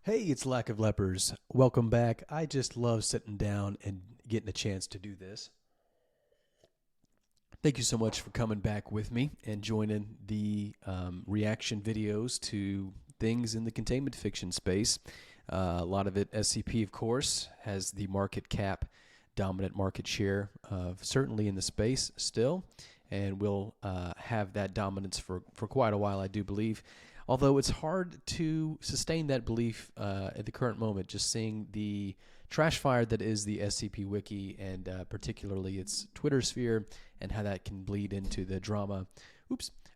Hey, it's Lack of Lepers. Welcome back. I just love sitting down and getting a chance to do this. Thank you so much for coming back with me and joining the reaction videos to things in the containment fiction space. A lot of it, SCP, of course, has the market cap, dominant market share, certainly in the space still, and will have that dominance for quite a while, I do believe. Although it's hard to sustain that belief at the current moment, just seeing the trash fire that is the SCP Wiki and particularly its Twitter sphere and how that can bleed into the drama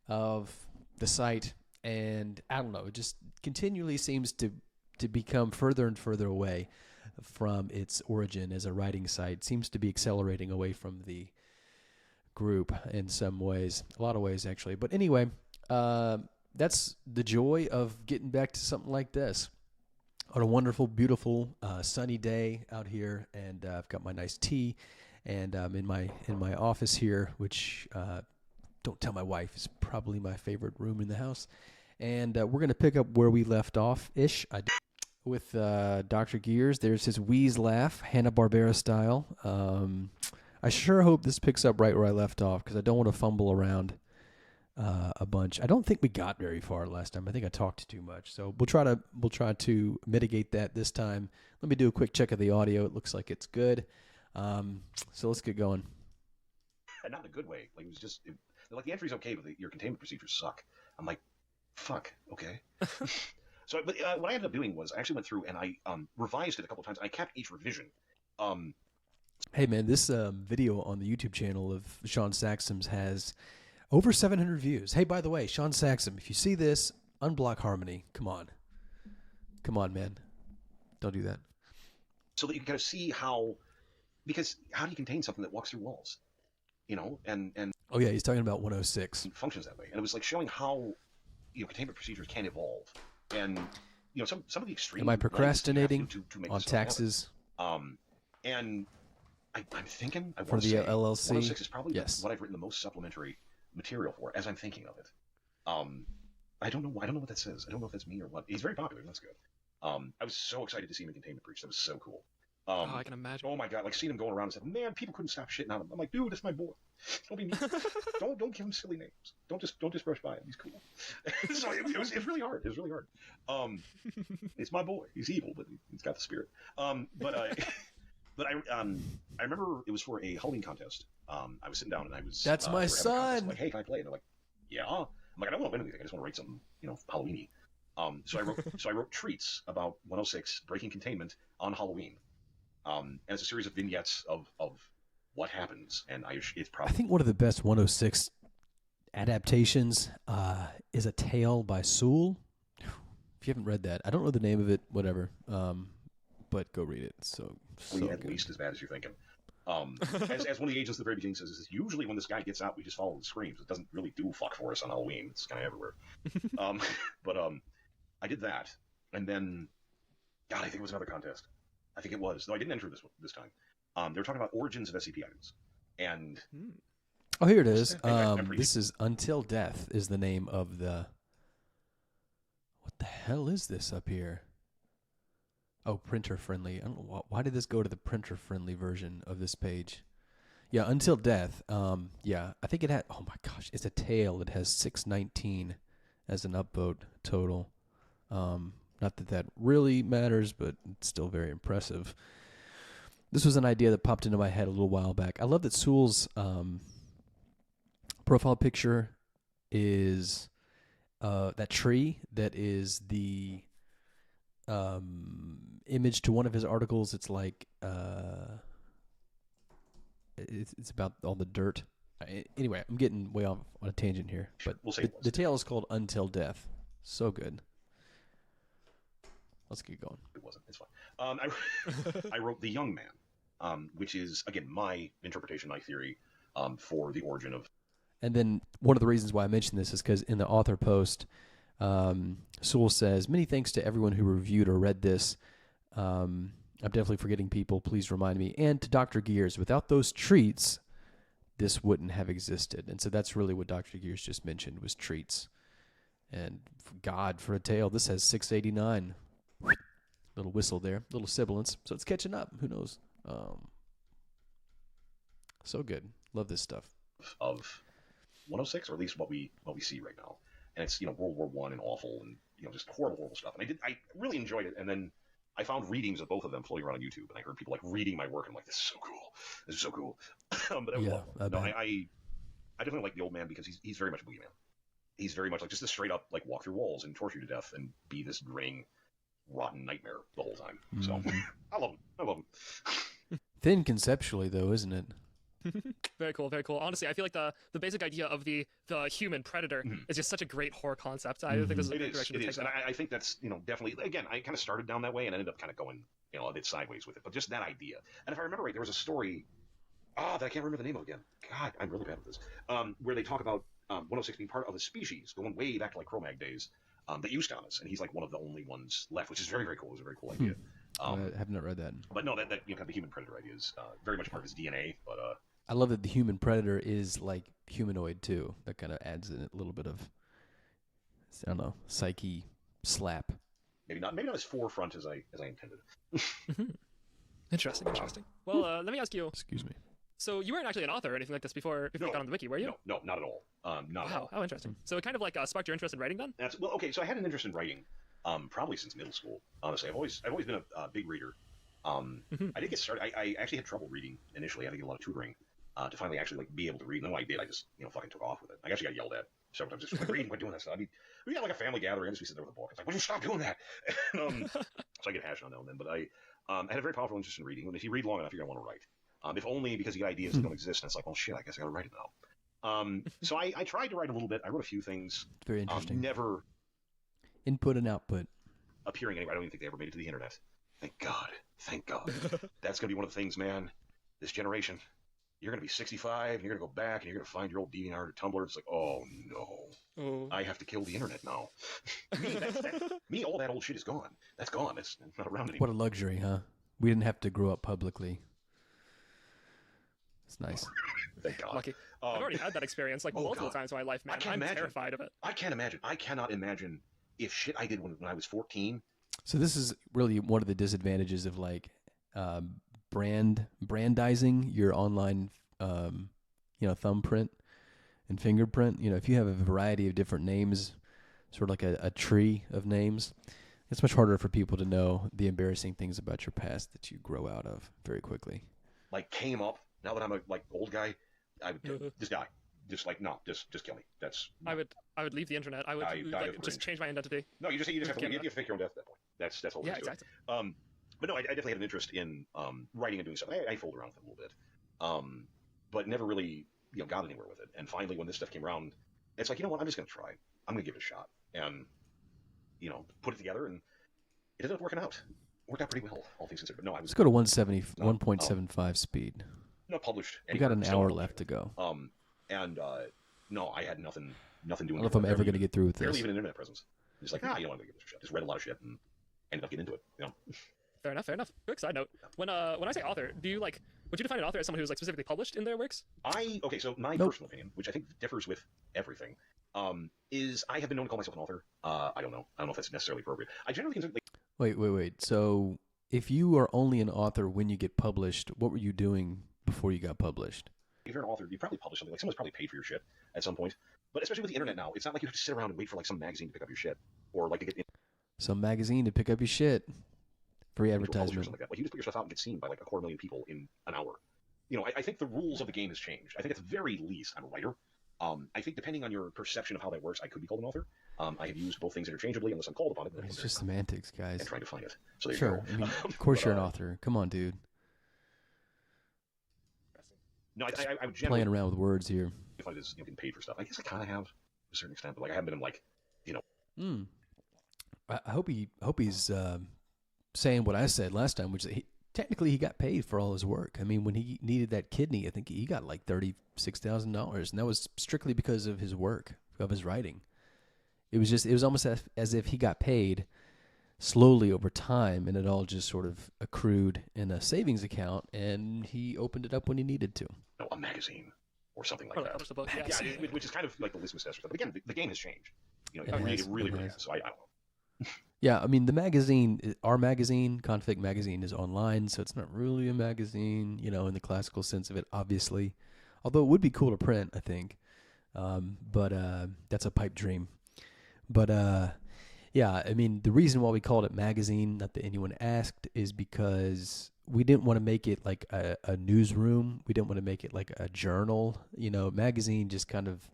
of the site. And I don't know, it just continually seems to become further and further away from its origin as a writing site. It seems to be accelerating away from the group in some ways, a lot of ways actually. But anyway, that's the joy of getting back to something like this on a wonderful, beautiful, sunny day out here, and I've got my nice tea, and I'm in my office here, which don't tell my wife is probably my favorite room in the house, and we're gonna pick up where we left off ish. With Dr. Gears. There's his wheeze laugh, Hanna-Barbera style. I sure hope this picks up right where I left off because I don't want to fumble around a bunch. I don't think we got very far last time. I think I talked too much. So we'll try to mitigate that this time. Let me do a quick check of the audio. It looks like it's good. So let's get going. And not in a good way. Like it was just like the entry's okay, but your containment procedures suck. I'm like, fuck. Okay. So, but what I ended up doing was I actually went through and I revised it a couple of times. I kept each revision. Hey man, this video on the YouTube channel of Shawn Saxum's has over 700 views. Hey, by the way, Shawn Saxum, if you see this, unblock Harmony. Come on, man, don't do that. So that you can kind of see because how do you contain something that walks through walls? You know, and oh yeah, he's talking about 106. Functions that way, and it was like showing how containment procedures can evolve. And some of the extreme. Am I procrastinating to make on taxes? And I'm thinking for the LLC. 106 is probably yes. what I've written the most supplementary material for, as I'm thinking of it. I don't know what that says. I don't know if that's me or what. He's very popular. That's good. I was so excited to see him in Containment Breach. That was so cool. I can imagine. Oh my god! Like seeing him going around and saying, "Man, people couldn't stop shitting on him." I'm like, "Dude, that's my boy. Don't be mean. don't give him silly names. Don't just brush by him. He's cool." So it was really hard. It was really hard. It's my boy. He's evil, but he's got the spirit. But I remember it was for a Halloween contest. I was sitting down and I was. That's my son. I'm like, hey, can I play? And they're like, yeah. I'm like, I don't want to win anything. I just want to write something, Halloween-y. So I wrote treats about 106 breaking containment on Halloween. And it's a series of vignettes of what happens, and it's probably. I think one of the best 106 adaptations is A Tale by Sewell. If you haven't read that, I don't know the name of it. Whatever, but go read it. So at least as bad as you're thinking. As one of the agents at the very beginning says, is usually when this guy gets out, we just follow the screams. It doesn't really do fuck for us on Halloween. It's kind of everywhere. But I did that, and then, God, I think it was another contest. I think it was. No, I didn't enter this time. They were talking about origins of SCP items. And oh, here it is. This is Until Death is the name of the... What the hell is this up here? Oh, printer friendly. I don't know why did this go to the printer friendly version of this page? Yeah, Until Death. Yeah, I think it had... Oh my gosh, it's a tale. It has 619 as an upvote total. Not that really matters, but it's still very impressive. This was an idea that popped into my head a little while back. I love that Sewell's profile picture is that tree that is the image to one of his articles. It's like it's about all the dirt. Anyway, I'm getting way off on a tangent here, but the tale is called Until Death. So good. Let's get going. It wasn't. It's fine. I wrote The Young Man, which is, again, my interpretation, my theory for the origin of... And then one of the reasons why I mentioned this is because in the author post, Sewell says, many thanks to everyone who reviewed or read this. I'm definitely forgetting people. Please remind me. And to Dr. Gears, without those treats, this wouldn't have existed. And so that's really what Dr. Gears just mentioned was treats. And God, for a tale, this has 689. Little whistle there, little sibilance. So it's catching up. Who knows? So good. Love this stuff. Of 106, or at least what we see right now. And it's, World War I and awful and, just horrible stuff. And I really enjoyed it. And then I found readings of both of them floating around on YouTube, and I heard people like reading my work, and I'm like, this is so cool. This is so cool. But that was I definitely like the old man because he's very much a boogeyman. He's very much like just a straight up like walk through walls and torture you to death and be this grinning, rotten nightmare the whole time. So I love him. I love him. Thin conceptually though, isn't it? Very cool, very cool. Honestly, I feel like the basic idea of the human predator is just such a great horror concept. I think this is a great direction to take that. And I think that's, definitely, again, I kind of started down that way and ended up kind of going, a bit sideways with it. But just that idea. And if I remember right, there was a story, that I can't remember the name of again. God, I'm really bad at this. Where they talk about 106 being part of a species going way back to like Cro-Mag days that used on us. And he's like one of the only ones left, which is very, very cool. It was a very cool idea. I have not read that. But no, that kind of the human predator idea is very much part of his DNA. But I love that the human predator is like humanoid too. That kind of adds in a little bit of, I don't know, psyche slap. Maybe not as forefront as I intended. Interesting. Well, let me ask you. Excuse me. So you weren't actually an author or anything like this before you got on the wiki, were you? No, not at all. Not at all. Wow, how interesting. So it kind of like sparked your interest in writing then? Okay. So I had an interest in writing, probably since middle school. Honestly, I've always been a big reader. I did get started. I actually had trouble reading initially. I had to get a lot of tutoring. To finally actually like be able to read. And then when I did, I just fucking took off with it. I actually got yelled at several times. Just like, reading, quit doing that stuff. I mean, we got like a family gathering. I just be sitting there with a book. It's like, would you stop doing that? And, so I get hashed on now and then. But I had a very powerful interest in reading. And if you read long enough, you're gonna want to write. If only because you get ideas that don't exist. And it's like, well, shit, I guess I gotta write it now. So I tried to write a little bit. I wrote a few things. Very interesting. Never input and output appearing anywhere. I don't even think they ever made it to the internet. Thank God. That's gonna be one of the things, man. This generation. You're going to be 65, and you're going to go back, and you're going to find your old DeviantArt or Tumblr. It's like, oh, no. I have to kill the internet now. Me, all that old shit is gone. That's gone. It's not around anymore. What a luxury, huh? We didn't have to grow up publicly. It's nice. Thank God. Lucky. I've already had that experience like multiple times in my life, man. I'm terrified of it. I can't imagine. I cannot imagine if shit I did when I was 14. So this is really one of the disadvantages of like brandizing your online thumbprint and fingerprint. If you have a variety of different names, sort of like a tree of names, it's much harder for people to know the embarrassing things about your past that you grow out of very quickly. Like came up now that I'm a old guy, I would this guy just kill me. That's I would leave the internet. I would just change my identity. No, you just have to fake your own death at that point. That's all. Yeah, exactly. But no, I definitely had an interest in writing and doing stuff. I fooled around with it a little bit, but never really got anywhere with it. And finally, when this stuff came around, it's like, you know what? I'm just going to try. I'm going to give it a shot, and put it together, and it ended up working out. Worked out pretty well, all things considered. But no, I was. Let's go to 1.75 speed. Not published. We got an hour left to go. No, I had nothing doing. I don't know if I'm ever going to get through with this. Barely even an internet presence. Just like, I'm going to give this a shot. Just read a lot of shit and ended up getting into it. Fair enough. Quick side note: when I say author, would you define an author as someone who's like specifically published in their works? So my personal opinion, which I think differs with everything, is I have been known to call myself an author. I don't know if that's necessarily appropriate. I generally consider Wait. So if you are only an author when you get published, what were you doing before you got published? If you're an author, you probably publish something. Like someone's probably paid for your shit at some point. But especially with the internet now, it's not like you have to sit around and wait for like some magazine to pick up your shit or like to get some magazine to pick up your shit. Free advertisement. Like that. Like you just put your stuff out and get seen by like 250,000 people in an hour. I think the rules of the game has changed. I think at the very least, I'm a writer. I think depending on your perception of how that works, I could be called an author. I have used both things interchangeably unless I'm called upon it. It's just semantics, guys. And trying to find it. So there sure. You go. Of course you're an author. Come on, dude. No, I would generally playing around with words here. If I was getting paid for stuff, I guess I kind of have to a certain extent, but like I haven't been like, I hope he's saying what I said last time, which is technically he got paid for all his work. I mean, when he needed that kidney, I think he got like $36,000, and that was strictly because of his work, of his writing. It was almost as if he got paid slowly over time, and it all just sort of accrued in a savings account, and he opened it up when he needed to. No, a magazine or something like that. The book. Yeah, which is kind of like the litmus test. But again, the game has changed. It really has. So I don't know. Yeah, I mean, the magazine, our magazine, Config Magazine, is online, so it's not really a magazine, in the classical sense of it, obviously. Although it would be cool to print, I think. But that's a pipe dream. But yeah, I mean, the reason why we called it magazine, not that anyone asked, is because we didn't want to make it like a newsroom. We didn't want to make it like a journal. Magazine just kind of,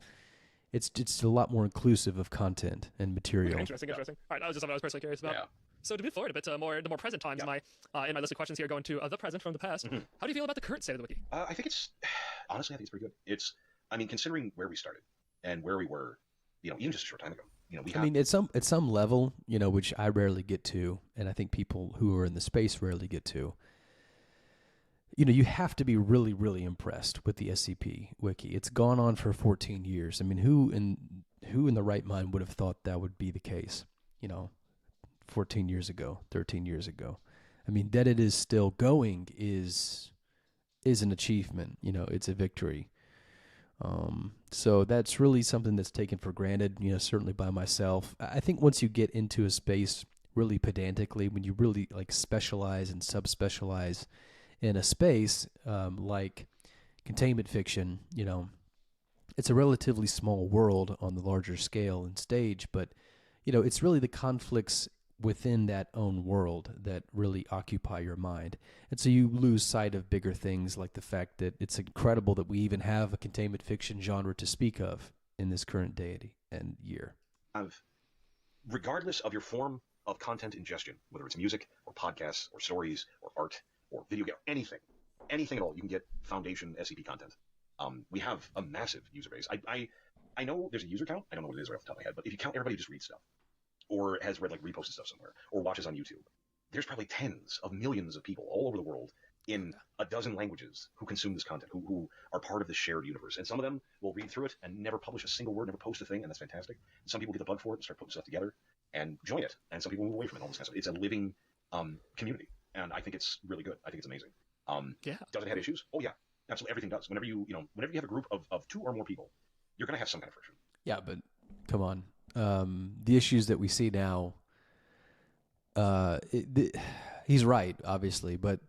it's a lot more inclusive of content and material. Interesting. All right, that was just something I was personally curious about. Yeah. So to move forward a bit to more present times, in my list of questions here, going to the present from the past. Mm-hmm. How do you feel about the current state of the wiki? I think it's pretty good. Considering where we started and where we were, even just a short time ago. At some level, which I rarely get to, and I think people who are in the space rarely get to. You have to be really, really impressed with the SCP Wiki. It's gone on for 14 years. I mean, who in the right mind would have thought that would be the case? 14 years ago, 13 years ago. I mean, that it is still going is an achievement. It's a victory. So that's really something that's taken for granted, certainly by myself. I think once you get into a space really pedantically, when you really like specialize and subspecialize in a space, like containment fiction, it's a relatively small world on the larger scale and stage, but, it's really the conflicts within that own world that really occupy your mind. And so you lose sight of bigger things, like the fact that it's incredible that we even have a containment fiction genre to speak of in this current day and year. Regardless of your form of content ingestion, whether it's music or podcasts or stories or art or video game, anything at all, you can get Foundation SCP content. We have a massive user base. I know there's a user count. I don't know what it is right off the top of my head, but if you count everybody who just reads stuff, or has read like reposted stuff somewhere, or watches on YouTube, there's probably tens of millions of people all over the world in a dozen languages who consume this content, who are part of this shared universe. And some of them will read through it and never publish a single word, never post a thing, and that's fantastic. And some people get the bug for it and start putting stuff together and join it. And some people move away from it, all this kind of stuff. It's a living community, and I think it's really good. I think it's amazing. Does it have issues? Oh yeah, absolutely. Everything does. Whenever you have a group of two or more people, you're going to have some kind of friction. Yeah, but come on. The issues that we see now, he's right, obviously, but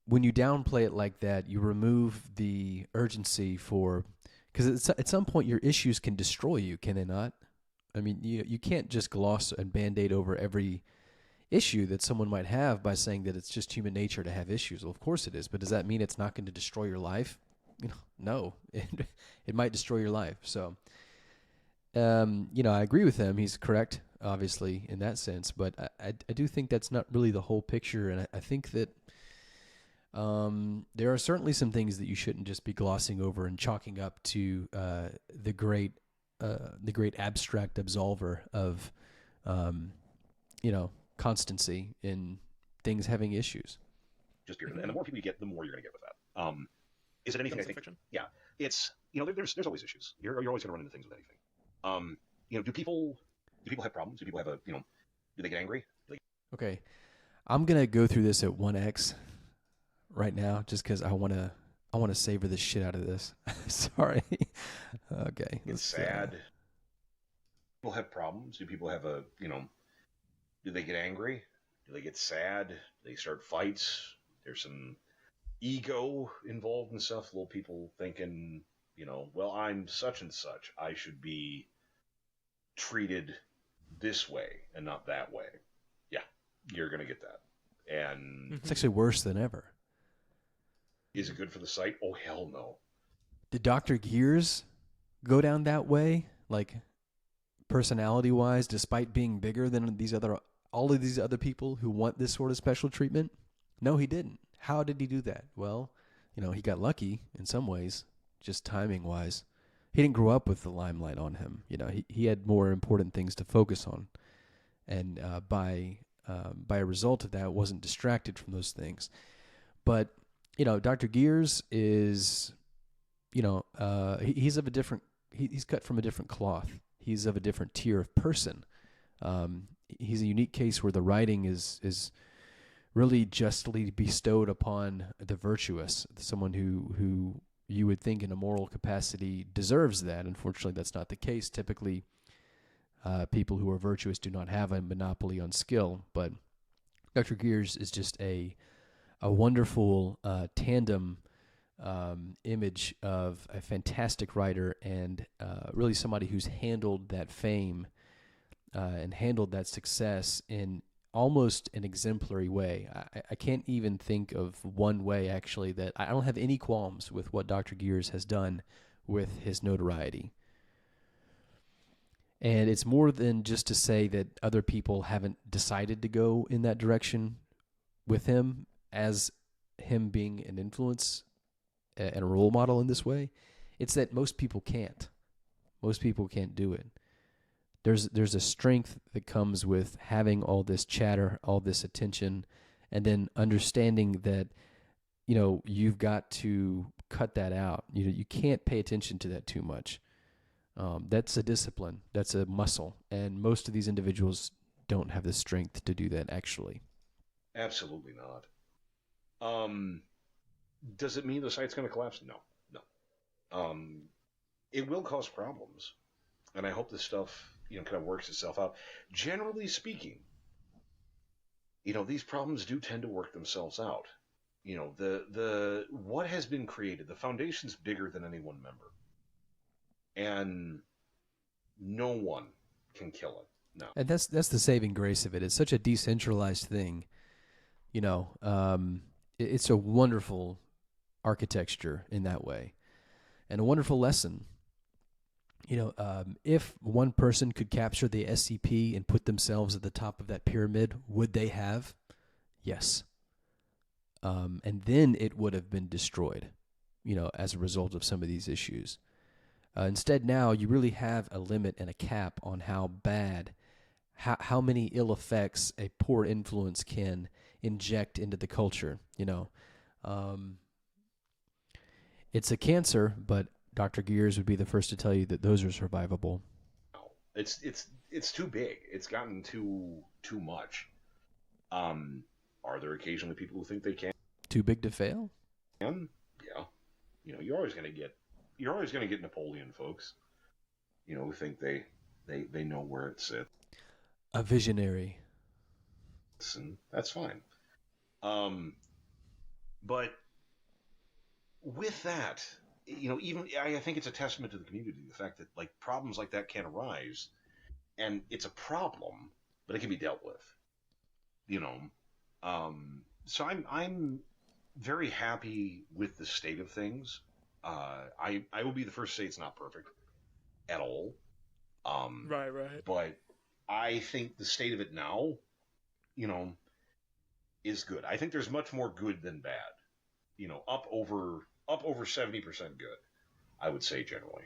when you downplay it like that, you remove the urgency because at some point your issues can destroy you, can they not? I mean, you can't just gloss and Band-Aid over every issue that someone might have by saying that it's just human nature to have issues. Well, of course it is, but does that mean it's not going to destroy your life? No, it might destroy your life. So, I agree with him. He's correct, obviously, in that sense, but I do think that's not really the whole picture, and I think that there are certainly some things that you shouldn't just be glossing over and chalking up to the great abstract absolver of, constancy in things having issues. Just period. And the more people you get, the more you're going to get with that. Is it anything? I think fiction? Yeah, it's there's always issues. You're always going to run into things with anything. Do people have problems? Do people have do they get angry? Okay, I'm gonna go through this at 1x right now, just because I want to savor the shit out of this. Sorry. Okay. It's sad. People have problems. Do people have do they get angry? Do they get sad? Do they start fights? There's some ego involved and stuff. Little people thinking, well, I'm such and such. I should be treated this way and not that way. Yeah, you're going to get that. And it's actually worse than ever. Is it good for the site? Oh, hell no. Did Dr. Gears go down that way? Like, personality-wise, despite being bigger than all of these other people who want this sort of special treatment? No, he didn't. How did he do that? Well, he got lucky in some ways, just timing-wise. He didn't grow up with the limelight on him. He had more important things to focus on. And by a result of that, wasn't distracted from those things. But, Dr. Gears is, he's of a different, he's cut from a different cloth. He's of a different tier of person. He's a unique case where the writing is really justly bestowed upon the virtuous, someone who you would think in a moral capacity deserves that. Unfortunately, that's not the case. Typically, People who are virtuous do not have a monopoly on skill, but Dr. Gears is just a wonderful tandem image of a fantastic writer and really somebody who's handled that fame and handled that success in almost an exemplary way. I can't even think of one way, actually, that I don't have any qualms with what Dr. Gears has done with his notoriety. And it's more than just to say that other people haven't decided to go in that direction with him as him being an influence and a role model in this way. It's that most people can't. Most people can't do it. There's a strength that comes with having all this chatter, all this attention, and then understanding that, you've got to cut that out. You can't pay attention to that too much. That's a discipline. That's a muscle. And most of these individuals don't have the strength to do that, actually. Absolutely not. Does it mean the site's going to collapse? No. It will cause problems. And I hope this stuff, kind of works itself out. Generally speaking, these problems do tend to work themselves out. The what has been created, the foundation's bigger than any one member. And no one can kill it. No. And that's the saving grace of it. It's such a decentralized thing. It's a wonderful architecture in that way, and a wonderful lesson. If one person could capture the SCP and put themselves at the top of that pyramid, would they have? Yes. And then it would have been destroyed, as a result of some of these issues. Instead, now you really have a limit and a cap on how bad, how many ill effects a poor influence can inject into the culture. It's a cancer, but Dr. Gears would be the first to tell you that those are survivable. It's too big. It's gotten too much. Are there occasionally people who think they can? Too big to fail? Yeah. You're always going to get Napoleon folks. Who think they know where it sits. A visionary. And that's fine. But with that, even I think it's a testament to the community, the fact that problems like that can arise, and it's a problem, but it can be dealt with. So I'm very happy with the state of things. I will be the first to say it's not perfect at all. Right. But I think the state of it now, is good. I think there's much more good than bad. Up over 70% good, I would say generally.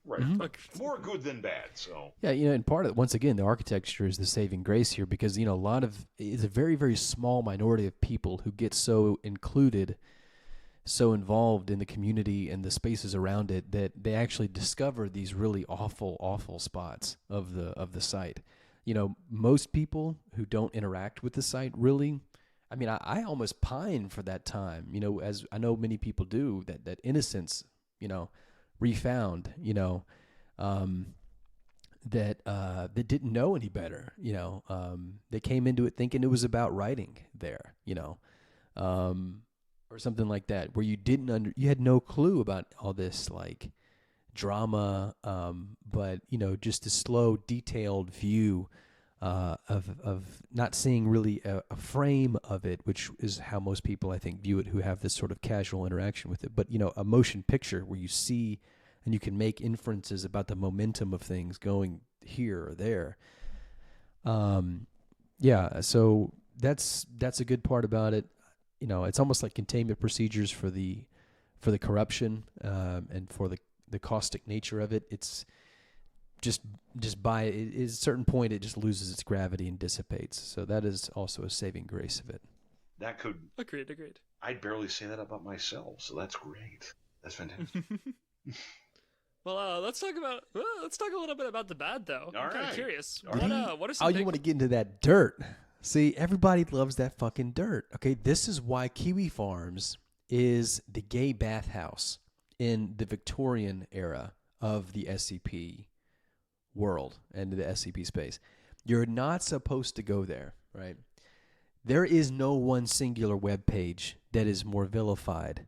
Right. Mm-hmm. More good than bad. So yeah, and part of it, once again, the architecture is the saving grace here, because it's a very, very small minority of people who get so included, so involved in the community and the spaces around it, that they actually discover these really awful spots of the site. Most people who don't interact with the site really, I almost pine for that time, as I know many people do, that innocence, refound, that didn't know any better, they came into it thinking it was about writing there, or something like that, where you had no clue about all this drama, but just a slow, detailed view of not seeing really a frame of it, which is how most people, I think, view it who have this sort of casual interaction with it. But a motion picture where you see and you can make inferences about the momentum of things going here or there. So that's a good part about it. It's almost like containment procedures for the corruption and for the caustic nature of it. It's just by at a certain point, it just loses its gravity and dissipates. So that is also a saving grace of it. That could agreed. I'd barely say that about myself, so that's great. That's fantastic. Well, let's talk a little bit about the bad, though. I'm kind of curious. What are some? Oh, you want to get into that dirt? See, everybody loves that fucking dirt. Okay, this is why Kiwi Farms is the gay bathhouse in the Victorian era of the SCP world and the SCP space. You're not supposed to go there, right? There is no one singular web page that is more vilified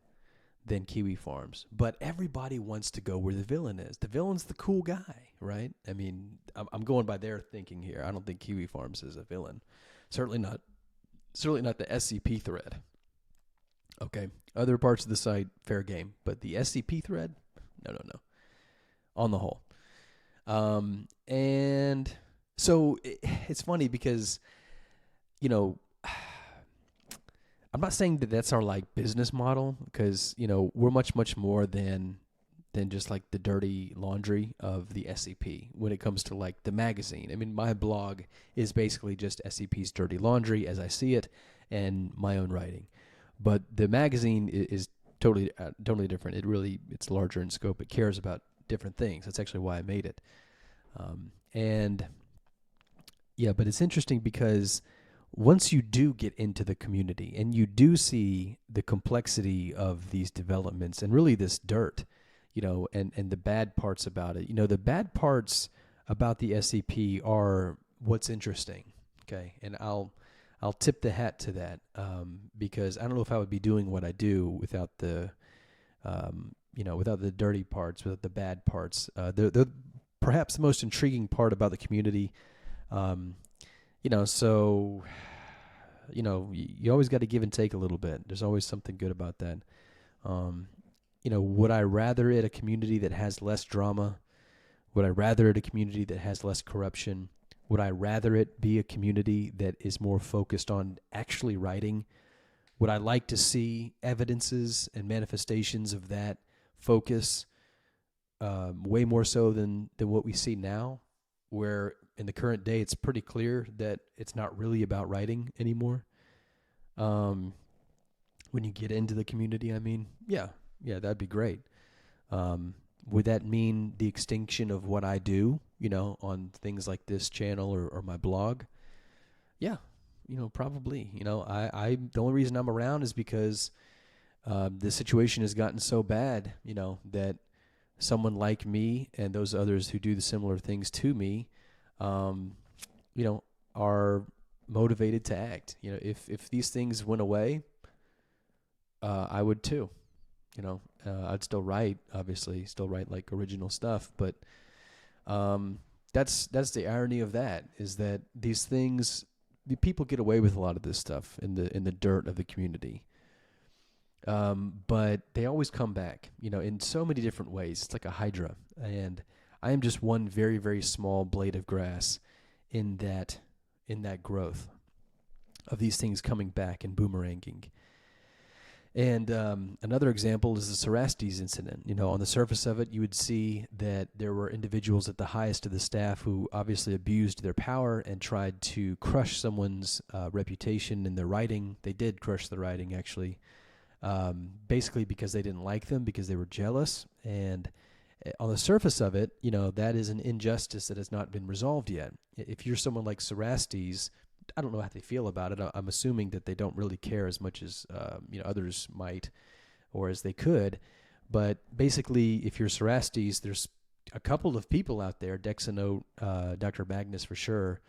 than Kiwi Farms, but everybody wants to go where the villain is. The villain's the cool guy, right? I mean, I'm going by their thinking here. I don't think Kiwi Farms is a villain. Certainly not the SCP thread. Okay, other parts of the site, fair game, but the SCP thread, no. On the whole, and so it's funny because, you know, I'm not saying that that's our like business model, because, you know, we're much more than just like the dirty laundry of the SCP when it comes to like the magazine. I mean, my blog is basically just SCP's dirty laundry as I see it and my own writing. But the magazine is totally different. It's larger in scope. It cares about different things. That's actually why I made it. And yeah, but it's interesting because once you do get into the community and you do see the complexity of these developments and really this dirt, you know, and the bad parts about it, you know, the bad parts about the SCP are what's interesting. Okay. And I'll tip the hat to that, because I don't know if I would be doing what I do without the, without the dirty parts, without the bad parts. They're perhaps the most intriguing part about the community. So, you always got to give and take a little bit. There's always something good about that. Would I rather it a community that has less drama? Would I rather it a community that has less corruption? Would I rather it be a community that is more focused on actually writing? Would I like to see evidences and manifestations of that focus way more so than what we see now, where in the current day it's pretty clear that it's not really about writing anymore? When you get into the community, I mean, yeah, that'd be great. Would that mean the extinction of what I do, on things like this channel or my blog? Yeah, probably. I the only reason I'm around is because the situation has gotten so bad, that someone like me and those others who do the similar things to me, are motivated to act. If these things went away, I would too. I'd still write, obviously, like original stuff, but that's the irony of that, is that these things, the people get away with a lot of this stuff in the dirt of the community. But they always come back, in so many different ways. It's like a hydra, and I am just one very, very small blade of grass in that growth of these things coming back and boomeranging. And another example is the Sarastes incident. On the surface of it, you would see that there were individuals at the highest of the staff who obviously abused their power and tried to crush someone's reputation in their writing. They did crush the writing, actually, basically because they didn't like them, because they were jealous. And on the surface of it, that is an injustice that has not been resolved yet. If you're someone like Sarastes, I don't know how they feel about it. I'm assuming that they don't really care as much as others might, or as they could. But basically, if you're Sarastes, there's a couple of people out there, Dexanote, Dr. Magnus for sure,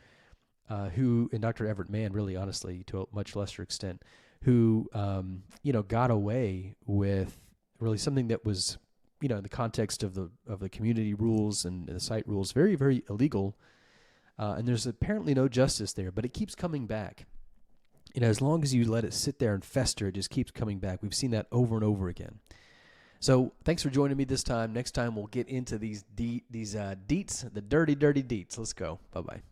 who, and Dr. Everett Mann, really, honestly, to a much lesser extent, who got away with really something that was, in the context of the community rules and the site rules, very, very illegal. And there's apparently no justice there, but it keeps coming back. As long as you let it sit there and fester, it just keeps coming back. We've seen that over and over again. So thanks for joining me this time. Next time we'll get into these deets, the dirty, dirty deets. Let's go. Bye-bye.